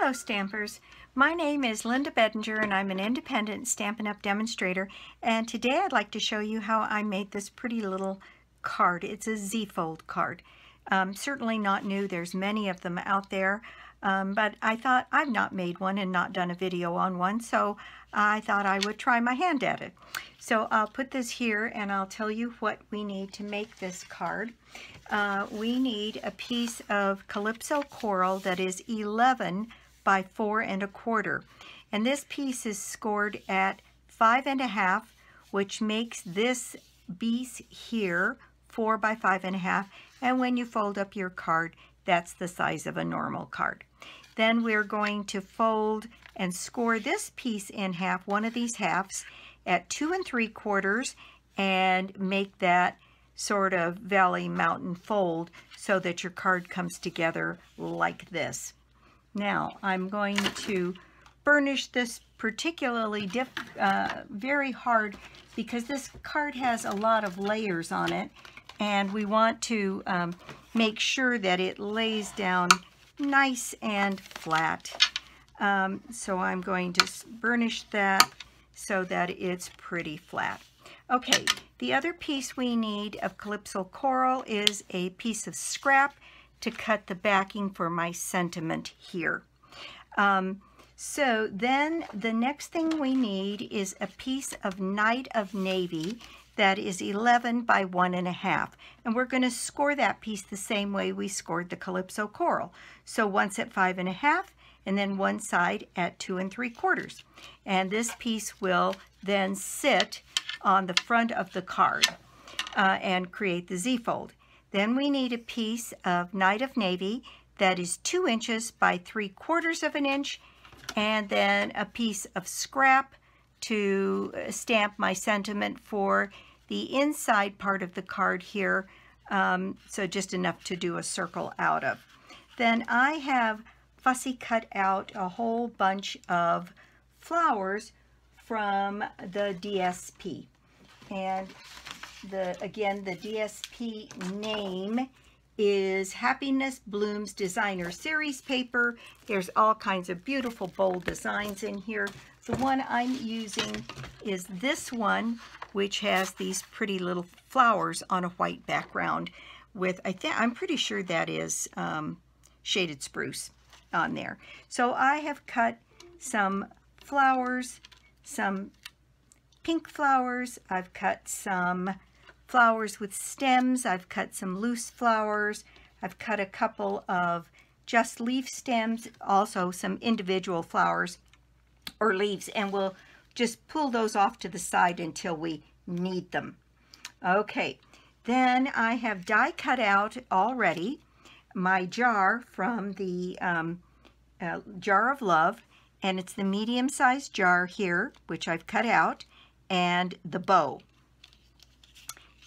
Hello Stampers, my name is Linda Bedinger and I'm an independent Stampin' Up! Demonstrator, and today I'd like to show you how I made this pretty little card. It's a Z-fold card. Certainly not new, there's many of them out there, but I thought I've not made one and not done a video on one, so I thought I would try my hand at it. So I'll put this here and I'll tell you what we need to make this card. We need a piece of Calypso Coral that is 11 by 4 1/4, and this piece is scored at 5 1/2, which makes this piece here 4 by 5 1/2, and when you fold up your card, that's the size of a normal card. Then we're going to fold and score this piece in half, one of these halves, at 2 3/4, and make that sort of valley mountain fold so that your card comes together like this. Now I'm going to burnish this particularly very hard because this card has a lot of layers on it, and we want to make sure that it lays down nice and flat. So I'm going to burnish that so that it's pretty flat. Okay, the other piece we need of Calypso Coral is a piece of scrap to cut the backing for my sentiment here. So then the next thing we need is a piece of Night of Navy that is 11 by 1 1/2, and we're going to score that piece the same way we scored the Calypso Coral. So once at 5 1/2 and then one side at 2 3/4, and this piece will then sit on the front of the card and create the Z-fold. Then we need a piece of Night of Navy that is 2 inches by 3/4 inch, and then a piece of scrap to stamp my sentiment for the inside part of the card here, so just enough to do a circle out of. Then I have fussy cut out a whole bunch of flowers from the DSP, and again the DSP name is Happiness Blooms Designer Series paper. There's all kinds of beautiful bold designs in here. The one I'm using is this one, which has these pretty little flowers on a white background with, I'm pretty sure that is shaded spruce on there. So I have cut some flowers, some pink flowers, I've cut some flowers with stems, I've cut some loose flowers, I've cut a couple of just leaf stems, also some individual flowers or leaves, and we'll just pull those off to the side until we need them. Okay, then I have die cut out already my jar from the Jar of Love, and it's the medium-sized jar here, which I've cut out, and the bow.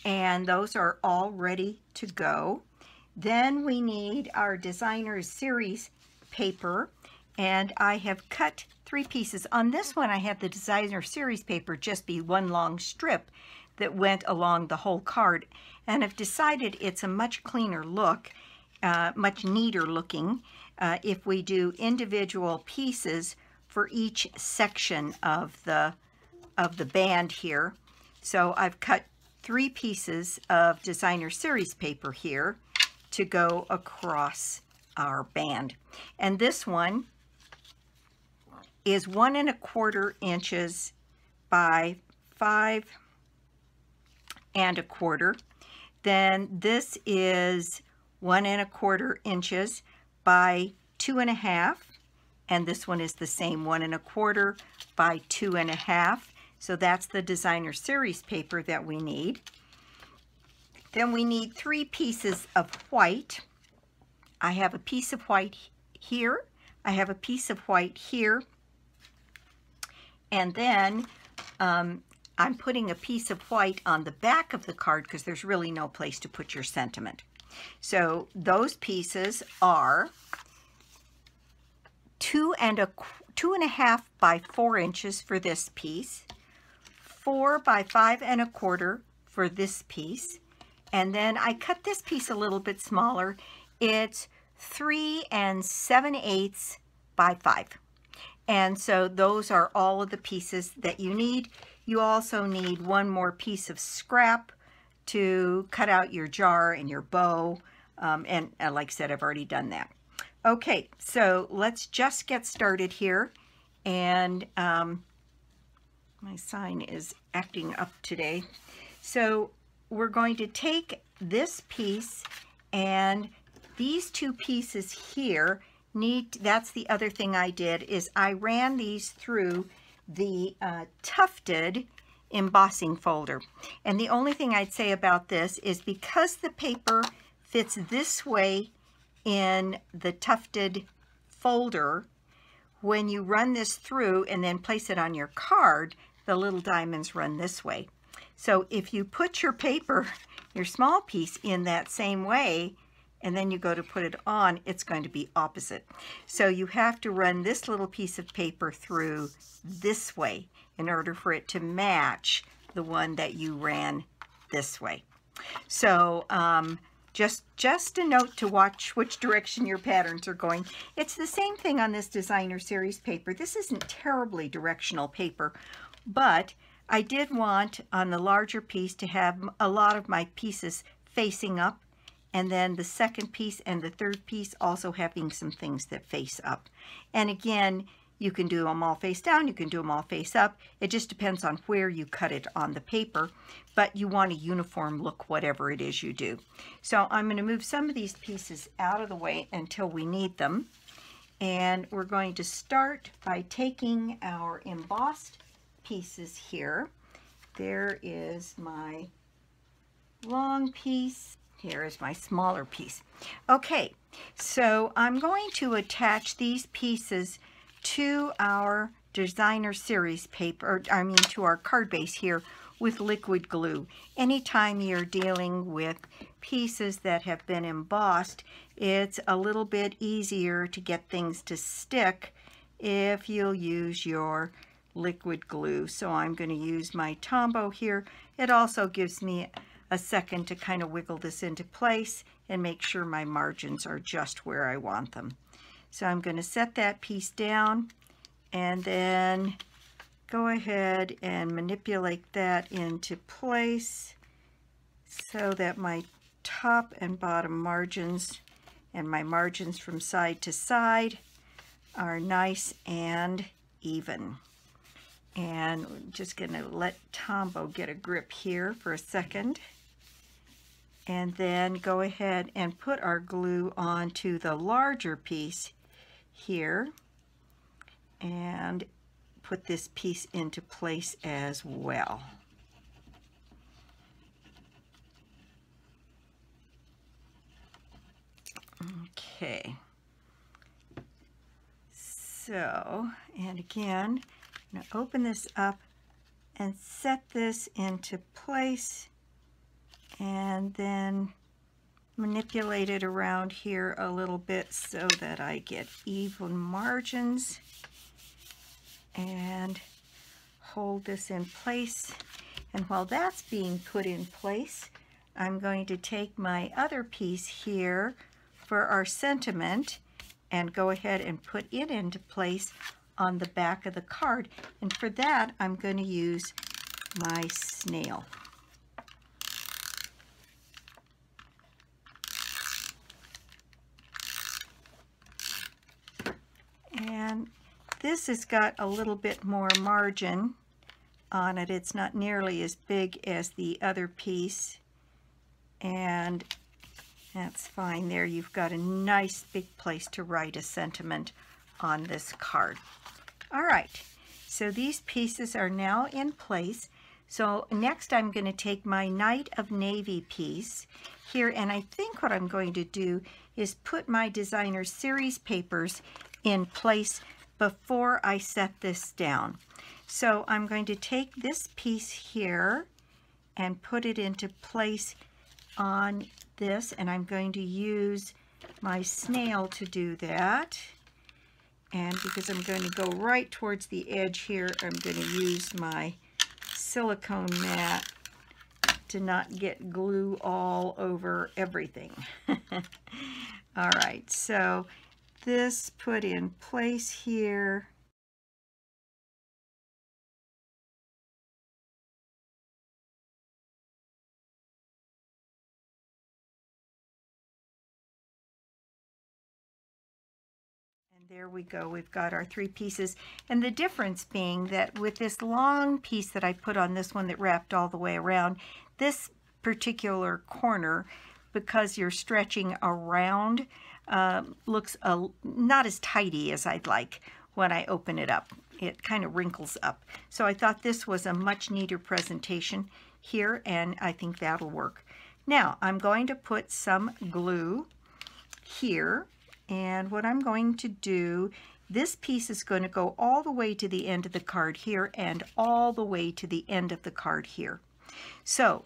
And those are all ready to go. Then we need our Designer Series paper, and I have cut 3 pieces. On this one, I had the Designer Series paper just be one long strip that went along the whole card, and I've decided it's a much cleaner look, much neater looking, if we do individual pieces for each section of the band here. So I've cut 3 pieces of Designer Series paper here to go across our band, and this one is 1 1/4 inches by 5 1/4. Then this is 1 1/4 inches by 2 1/2, and this one is the same, 1 1/4 by 2 1/2. So that's the Designer Series paper that we need. Then we need 3 pieces of white. I have a piece of white here, I have a piece of white here, and then I'm putting a piece of white on the back of the card because there's really no place to put your sentiment. So those pieces are 2 1/2 by 4 inches for this piece, 4 by 5 1/4 for this piece, and then I cut this piece a little bit smaller. It's 3 7/8 by 5. And so those are all of the pieces that you need. You also need one more piece of scrap to cut out your jar and your bow. And like I said, I've already done that. Okay, so let's just get started here. And my sign is acting up today. So we're going to take this piece, and these two pieces here that's the other thing I did, is I ran these through the tufted embossing folder. And the only thing I'd say about this is because the paper fits this way in the tufted folder, when you run this through and then place it on your card, the little diamonds run this way. So if you put your paper, your small piece, in that same way, and then you go to put it on, it's going to be opposite. So you have to run this little piece of paper through this way in order for it to match the one that you ran this way. So just a note to watch which direction your patterns are going. It's the same thing on this designer series paper. This isn't terribly directional paper, but I did want on the larger piece to have a lot of my pieces facing up, and then the second piece and the third piece also having some things that face up. And again, you can do them all face down, you can do them all face up. It just depends on where you cut it on the paper, but you want a uniform look whatever it is you do. So I'm going to move some of these pieces out of the way until we need them. And we're going to start by taking our embossed pieces here. There is my long piece. Here is my smaller piece. Okay, so I'm going to attach these pieces to our designer series paper, to our card base here with liquid glue. Anytime you're dealing with pieces that have been embossed, it's a little bit easier to get things to stick if you'll use your liquid glue. So I'm going to use my Tombow here. It also gives me a second to kind of wiggle this into place and make sure my margins are just where I want them. So I'm going to set that piece down and then go ahead and manipulate that into place so that my top and bottom margins and my margins from side to side are nice and even. And I'm just going to let Tombow get a grip here for a second. And then go ahead and put our glue onto the larger piece here and put this piece into place as well. Okay. So, and again, I'm going to open this up and set this into place, and then manipulate it around here a little bit so that I get even margins, and hold this in place. And while that's being put in place, I'm going to take my other piece here for our sentiment and go ahead and put it into place on the back of the card. And for that, I'm going to use my snail. And this has got a little bit more margin on it. It's not nearly as big as the other piece, and that's fine there. You've got a nice big place to write a sentiment on this card. All right, so these pieces are now in place. So next I'm going to take my Night of Navy piece here, and I think what I'm going to do is put my designer series papers in place before I set this down. So I'm going to take this piece here and put it into place on this, and I'm going to use my snail to do that. And because I'm going to go right towards the edge here, I'm going to use my silicone mat to not get glue all over everything. All right, so this put in place here. There we go, we've got our 3 pieces, and the difference being that with this long piece that I put on this one that wrapped all the way around, this particular corner, because you're stretching around, looks not as tidy as I'd like when I open it up. It kind of wrinkles up. So I thought this was a much neater presentation here, and I think that'll work. Now I'm going to put some glue here. And what I'm going to do, this piece is going to go all the way to the end of the card here and all the way to the end of the card here. So,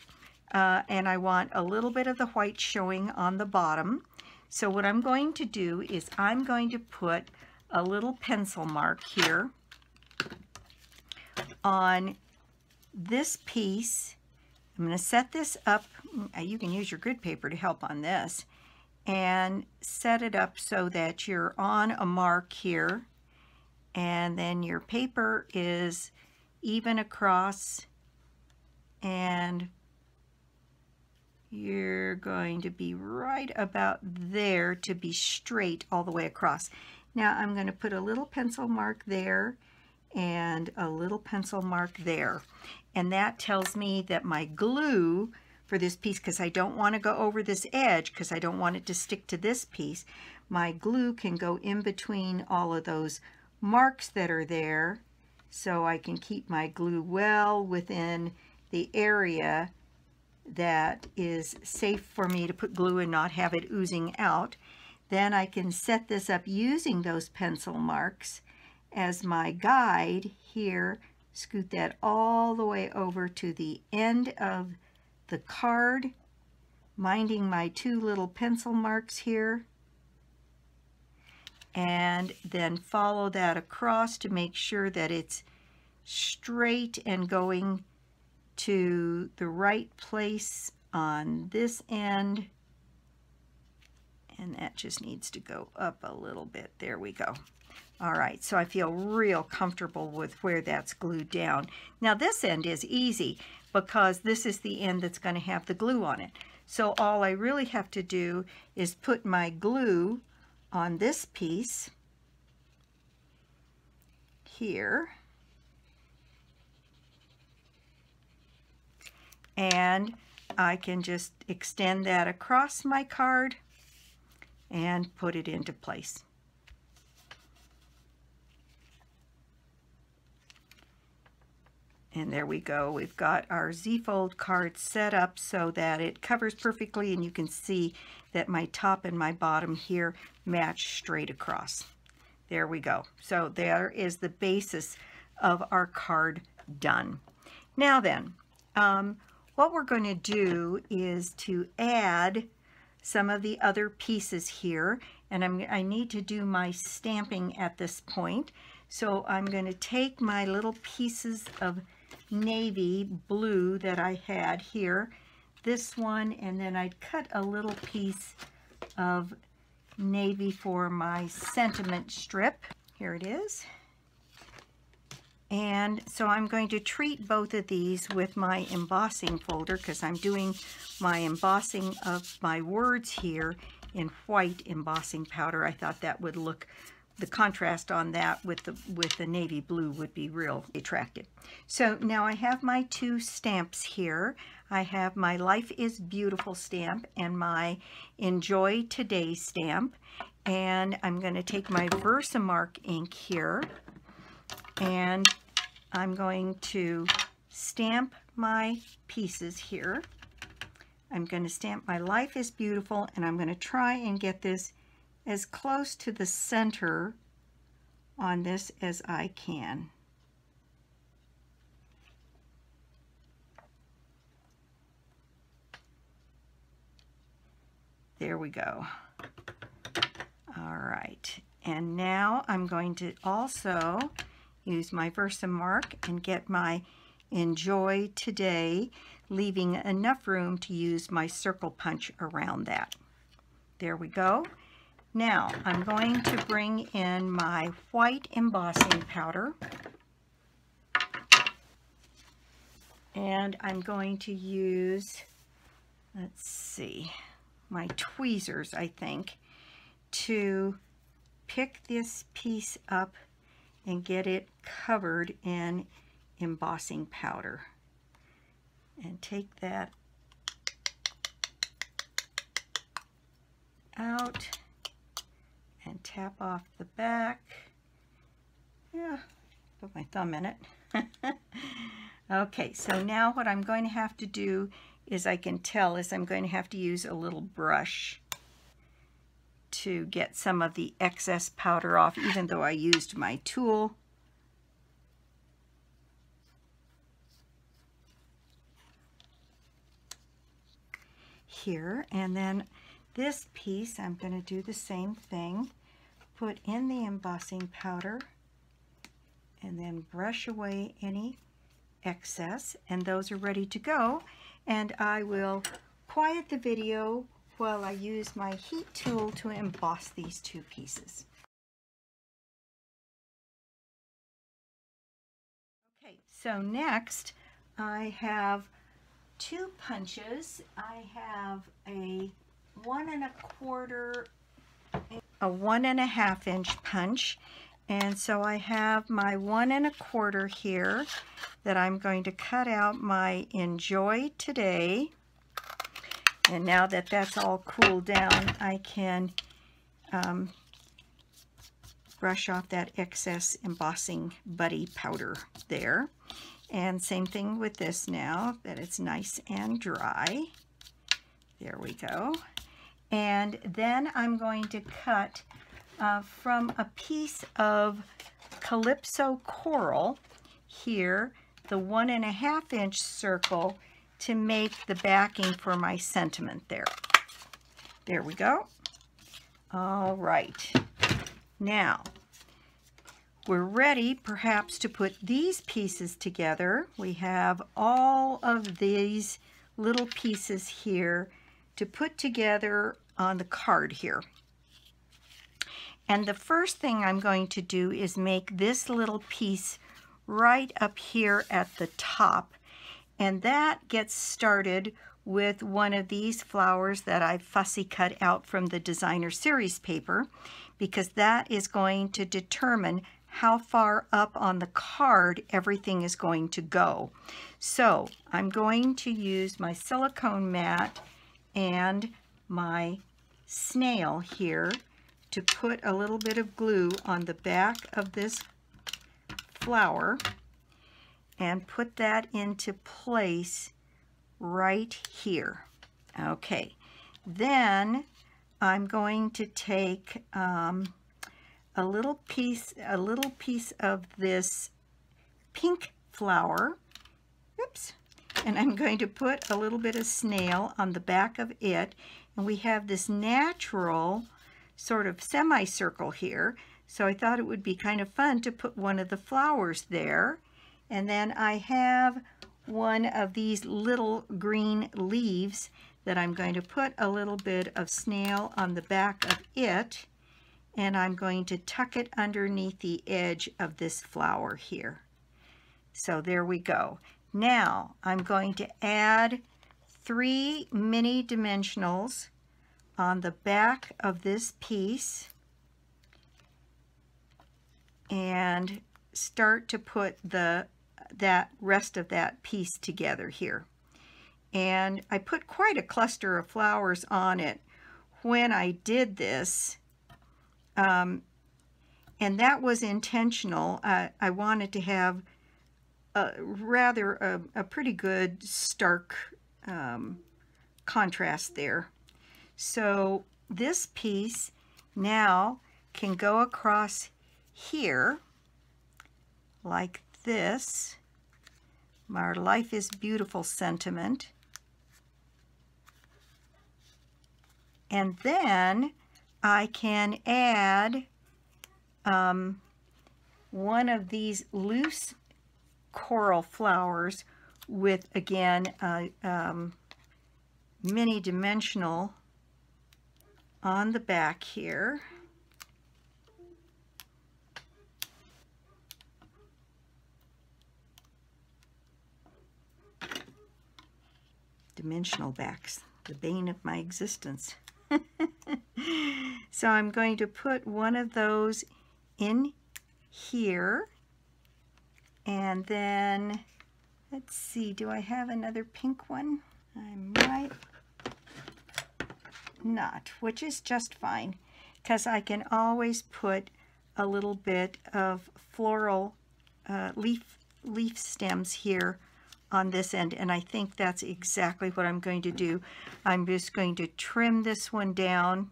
and I want a little bit of the white showing on the bottom. So what I'm going to do is I'm going to put a little pencil mark here on this piece. I'm going to set this up. You can use your grid paper to help on this. And set it up so that you're on a mark here, and then your paper is even across, and you're going to be right about there to be straight all the way across. Now I'm going to put a little pencil mark there and a little pencil mark there, and that tells me that my glue for this piece, because I don't want to go over this edge because I don't want it to stick to this piece, my glue can go in between all of those marks that are there, so I can keep my glue well within the area that is safe for me to put glue and not have it oozing out. Then I can set this up using those pencil marks as my guide here, scoot that all the way over to the end of the card, minding my 2 little pencil marks here, and then follow that across to make sure that it's straight and going to the right place on this end, and that just needs to go up a little bit. There we go. All right, so I feel real comfortable with where that's glued down. Now this end is easy because this is the end that's going to have the glue on it. So all I really have to do is put my glue on this piece here, and I can just extend that across my card and put it into place. And there we go. We've got our Z-fold card set up so that it covers perfectly, and you can see that my top and my bottom here match straight across. There we go. So there is the basis of our card done. Now then, what we're going to do is to add some of the other pieces here, and I need to do my stamping at this point. So I'm going to take my little pieces of navy blue that I had here, this one, and then I'd cut a little piece of navy for my sentiment strip. Here it is. And so I'm going to treat both of these with my embossing folder because I'm doing my embossing of my words here in white embossing powder. I thought that would look, the contrast on that with the navy blue would be real attractive. So now I have my 2 stamps here. I have my Life is Beautiful stamp and my Enjoy Today stamp. And I'm going to take my Versamark ink here, and I'm going to stamp my pieces here. I'm going to stamp my Life is Beautiful, and I'm going to try and get this as close to the center on this as I can. There we go. All right, and now I'm going to also use my Versamark and get my Enjoy Today, leaving enough room to use my circle punch around that. There we go. Now I'm going to bring in my white embossing powder, and I'm going to use, let's see, my tweezers, I think, to pick this piece up and get it covered in embossing powder. And take that out and tap off the back. Yeah, put my thumb in it. Okay, so now what I'm going to have to do is, I can tell, is I'm going to have to use a little brush to get some of the excess powder off, even though I used my tool. Here, and then this piece I'm going to do the same thing, put in the embossing powder and then brush away any excess, and those are ready to go. And I will quiet the video while I use my heat tool to emboss these two pieces. Okay, so next I have two punches. I have a 1 1/4, a 1 1/2 inch punch, and so I have my 1 1/4 here that I'm going to cut out my Enjoy Today. And now that that's all cooled down, I can brush off that excess embossing buddy powder there. And same thing with this now that it's nice and dry. There we go. And then I'm going to cut from a piece of Calypso Coral here, the 1 1/2 inch circle, to make the backing for my sentiment there. There we go. All right. Now, we're ready perhaps to put these pieces together. We have all of these little pieces here to put together on the card here. And the first thing I'm going to do is make this little piece right up here at the top. And that gets started with one of these flowers that I fussy cut out from the designer series paper, because that is going to determine how far up on the card everything is going to go. So I'm going to use my silicone mat and my snail here to put a little bit of glue on the back of this flower and put that into place right here. Okay, then I'm going to take a little piece of this pink flower, oops, and I'm going to put a little bit of snail on the back of it, and we have this natural sort of semicircle here, so I thought it would be kind of fun to put one of the flowers there. And then I have one of these little green leaves that I'm going to put a little bit of snail on the back of it, and I'm going to tuck it underneath the edge of this flower here. So there we go. Now I'm going to add 3 mini dimensionals on the back of this piece and start to put that rest of that piece together here. And I put quite a cluster of flowers on it when I did this, and that was intentional. I wanted to have a pretty good stark contrast there. So this piece now can go across here like this, our Life is Beautiful sentiment. And then I can add one of these loose coral flowers with, again, mini dimensional on the back here. Dimensional backs, the bane of my existence. So I'm going to put one of those in here, and then let's see, do I have another pink one? I might not, which is just fine, because I can always put a little bit of floral leaf stems here on this end, and I think that's exactly what I'm going to do. I'm just going to trim this one down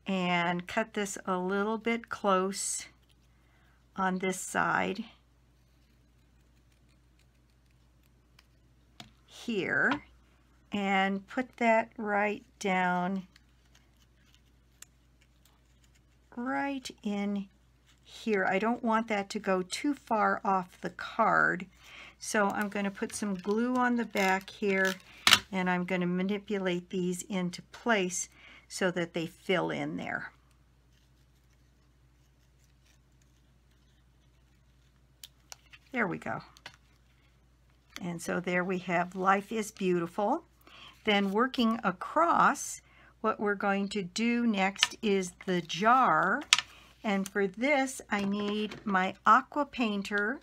and cut this a little bit close on this side here, and put that right down right in here. I don't want that to go too far off the card, so I'm going to put some glue on the back here, and I'm going to manipulate these into place so that they fill in there. There we go. And so there we have Life is Beautiful. Then working across, what we're going to do next is the jar. And for this, I need my aqua painter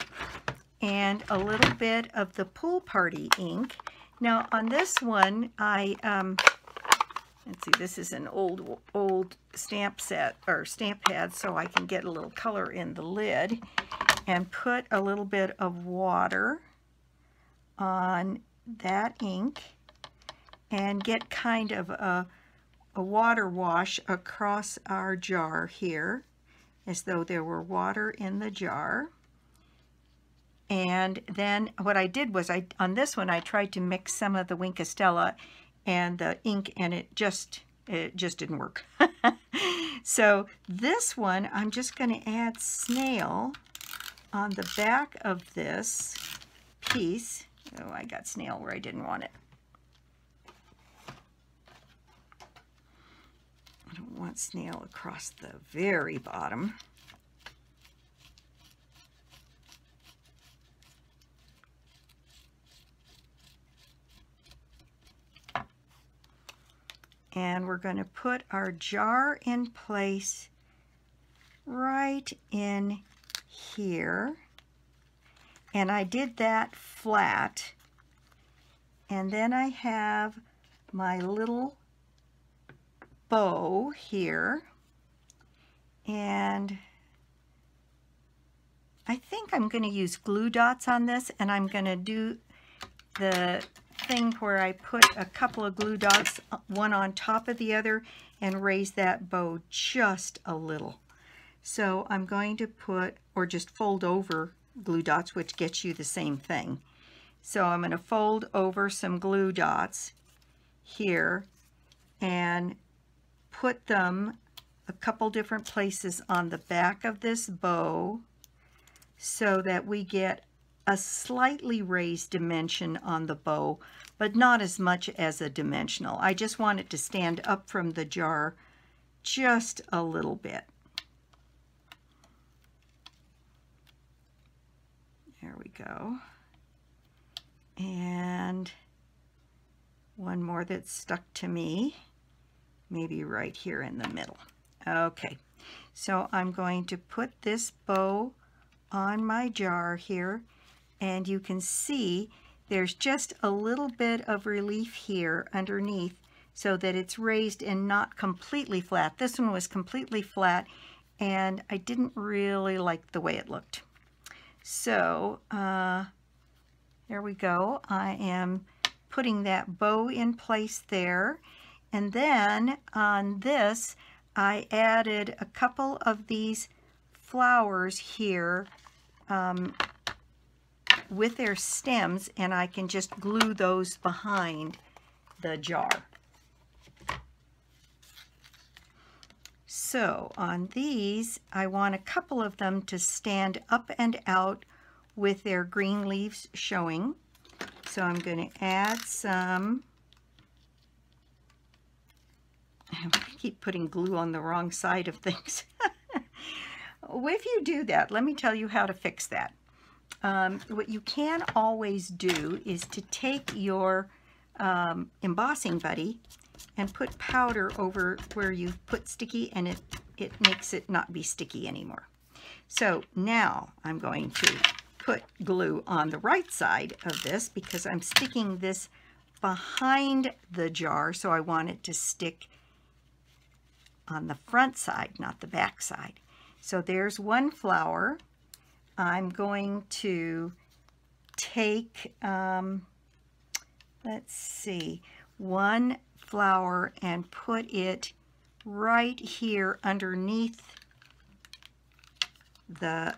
and a little bit of the Pool Party ink. Now on this one, let's see, this is an old stamp set or stamp pad, so I can get a little color in the lid, and put a little bit of water on that ink and get kind of a water wash across our jar here, as though there were water in the jar. And then what I did was, on this one, I tried to mix some of the Wink Estella and the ink, and it just didn't work. So this one, I'm just going to add snail on the back of this piece. Oh, I got snail where I didn't want it. I don't want snail across the very bottom. And we're going to put our jar in place right in here. And I did that flat. And then I have my little bow here. And I think I'm going to use glue dots on this, and I'm going to do the thing where I put a couple of glue dots, one on top of the other, and raise that bow just a little. So I'm going to put, or just fold over glue dots, which gets you the same thing. So I'm going to fold over some glue dots here and put them a couple different places on the back of this bow so that we get a slightly raised dimension on the bow, but not as much as a dimensional. I just want it to stand up from the jar just a little bit. There we go. And one more that's stuck to me, maybe right here in the middle. Okay, so I'm going to put this bow on my jar here, and you can see there's just a little bit of relief here underneath so that it's raised and not completely flat. This one was completely flat, and I didn't really like the way it looked. So there we go. I am putting that bow in place there. And then on this, I added a couple of these flowers here with their stems, and I can just glue those behind the jar. So on these, I want a couple of them to stand up and out with their green leaves showing. So I'm going to add some I keep putting glue on the wrong side of things. If you do that, let me tell you how to fix that. What you can always do is to take your embossing buddy and put powder over where you've put sticky, and it makes it not be sticky anymore. So now I'm going to put glue on the right side of this because I'm sticking this behind the jar, so I want it to stick on the front side, not the back side. So there's one flower. I'm going to take, let's see, one flower and put it right here underneath the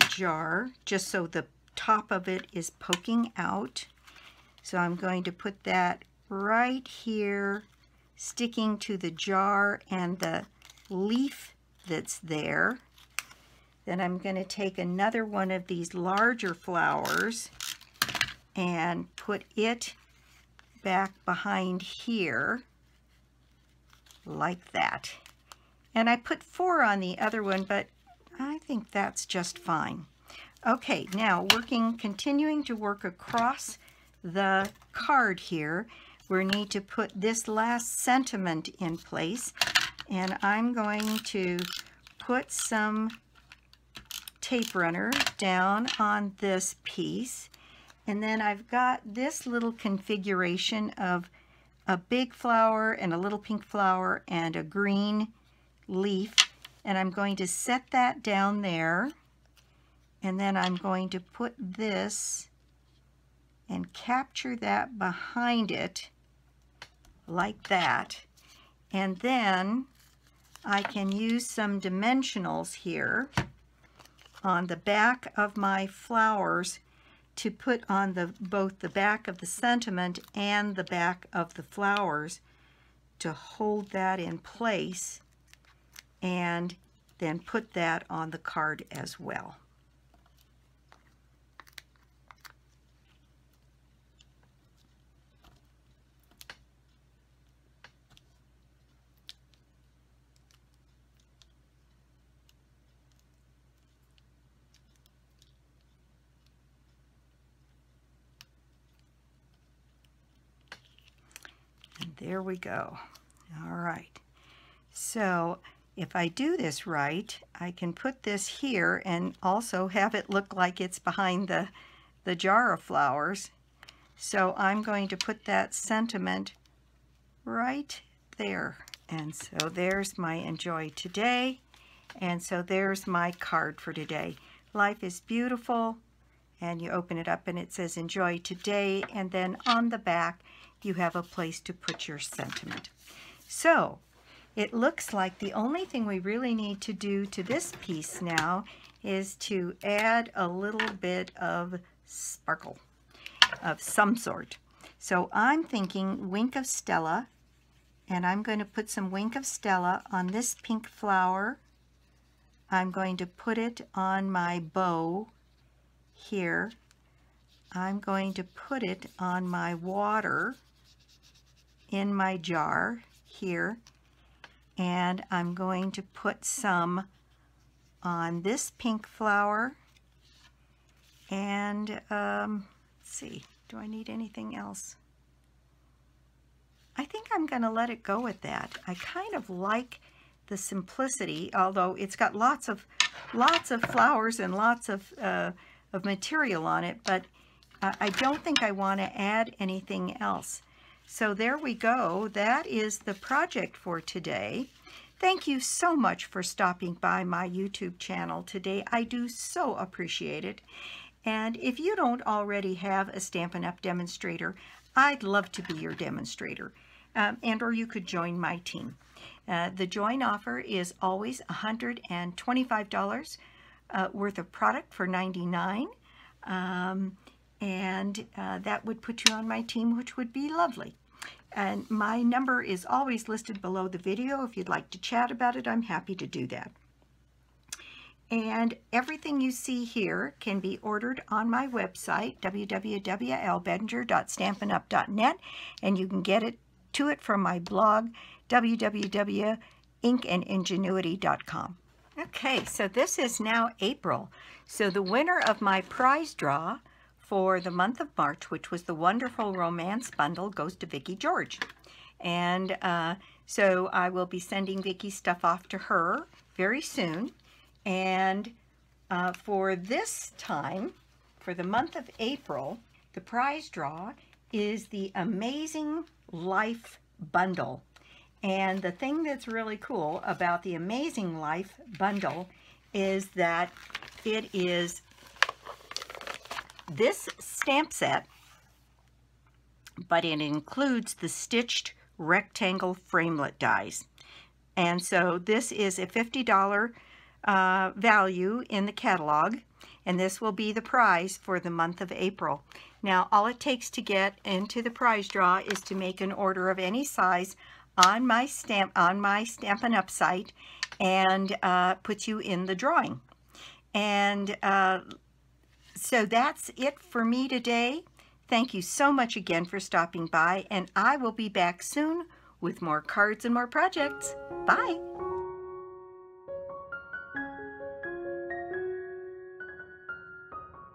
jar, just so the top of it is poking out. So I'm going to put that right here, sticking to the jar and the leaf that's there. Then I'm going to take another one of these larger flowers and put it back behind here, like that. And I put 4 on the other one, but I think that's just fine. Okay, now continuing to work across the card here, we need to put this last sentiment in place, and I'm going to put some tape runner down on this piece, and then I've got this little configuration of a big flower and a little pink flower and a green leaf, and I'm going to set that down there, and then I'm going to put this and capture that behind it like that, and then I can use some dimensionals here on the back of my flowers to put on both the back of the sentiment and the back of the flowers to hold that in place, and then put that on the card as well. And there we go. All right. So if I do this right, I can put this here and also have it look like it's behind the jar of flowers. So I'm going to put that sentiment right there. And so there's my enjoy today. And so there's my card for today. Life is beautiful. And you open it up and it says enjoy today. And then on the back, you have a place to put your sentiment. So it looks like the only thing we really need to do to this piece now is to add a little bit of sparkle of some sort. So I'm thinking Wink of Stella, and I'm going to put some Wink of Stella on this pink flower. I'm going to put it on my bow here. I'm going to put it on my water in my jar here, and I'm going to put some on this pink flower, and let's see, do I need anything else? I think I'm going to let it go at that. I kind of like the simplicity, although it's got lots of flowers and lots of material on it, but I don't think I want to add anything else. So there we go. That is the project for today. Thank you so much for stopping by my YouTube channel today. I do so appreciate it. And if you don't already have a Stampin' Up! Demonstrator, I'd love to be your demonstrator. Or you could join my team. The join offer is always $125 worth of product for $99. That would put you on my team, which would be lovely. And my number is always listed below the video. If you'd like to chat about it, I'm happy to do that. And everything you see here can be ordered on my website, www.lbedinger.stampinup.net, and you can get to it from my blog, www.inkandingenuity.com. Okay, so this is now April. So the winner of my prize draw for the month of March, which was the wonderful romance bundle, goes to Vicki George. And so I will be sending Vicki stuff off to her very soon. And for this time, for the month of April, the prize draw is the Amazing Life bundle. And the thing that's really cool about the Amazing Life bundle is that it is this stamp set, but it includes the stitched rectangle framelit dies. And so this is a $50 value in the catalog, and this will be the prize for the month of April. Now, all it takes to get into the prize draw is to make an order of any size on my Stampin' Up site, and puts you in the drawing. And so that's it for me today. Thank you so much again for stopping by, and I will be back soon with more cards and more projects. Bye!